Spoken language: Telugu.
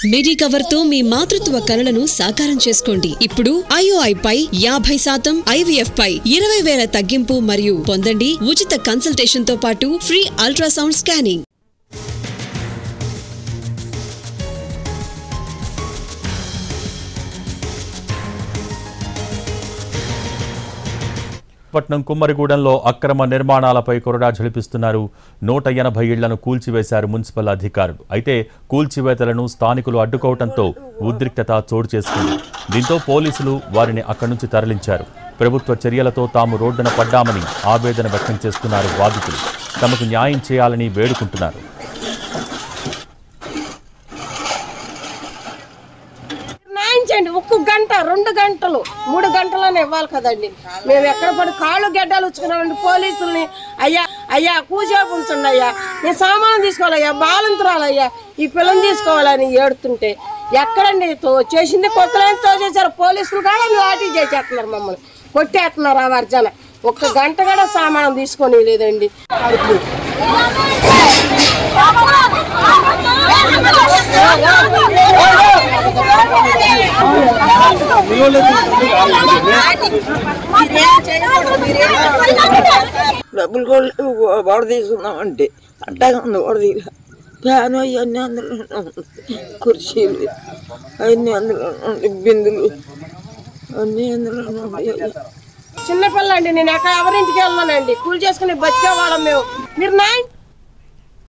మెడికవర్ తో మీ మాతృత్వ కలలను సాకారం చేసుకోండి. ఇప్పుడు IOI పై 50%, IVF పై 20,000 తగ్గింపు మరియు పొందండి ఉచిత కన్సల్టేషన్ తో పాటు ఫ్రీ అల్ట్రాసౌండ్ స్కానింగ్. పట్నం కుమ్మరిగూడెంలో అక్రమ నిర్మాణాలపై కొరడా ఝళిపిస్తున్నారు. 180 ఇళ్లను కూల్చివేశారు మున్సిపల్ అధికారులు. అయితే కూల్చివేతలను స్థానికులు అడ్డుకోవడంతో ఉద్రిక్తత చోటు చేసుకుంది. దీంతో పోలీసులు వారిని అక్కడి నుంచి తరలించారు. ప్రభుత్వ చర్యలతో తాము రోడ్డున పడ్డామని ఆవేదన వ్యక్తం చేస్తున్నారు బాధితులు. తమకు న్యాయం చేయాలని వేడుకుంటున్నారు. ఒక్క గంట 2 గంటలు 3 గంటలని ఇవ్వాలి కదండి. మేము ఎక్కడ పడి కాళ్ళు గడ్డలు వచ్చుకున్నామండి పోలీసుల్ని. అయ్యా కూసేపు ఉంచండి అయ్యా, నేను సామాను తీసుకోవాలయ్యా, బాలంతురాలయ్యా, ఈ పిల్లని తీసుకోవాలని ఏడుతుంటే ఎక్కడండి చేసింది కుక్కలేని తోచేశారు. పోలీసులు కూడా లాఠీ చేసేస్తున్నారు, మమ్మల్ని కొట్టేస్తున్నారు. ఆ వర్జన 1 గంట కూడా సామానం తీసుకొని లేదండి. డబ్బులు కూడా వడ తీసుకుందామంటే అట్టగా ఉంది. వడదీల ఫ్యాను అవన్నీ అందులో కుర్చీలు అవన్నీ అందులో బిందులు అన్నీ అందులో. చిన్నపిల్ల అండి, నేను ఎవరింటికి వెళ్ళానండి, కూలి చేసుకుని బతికే వాళ్ళం మేము. మీరు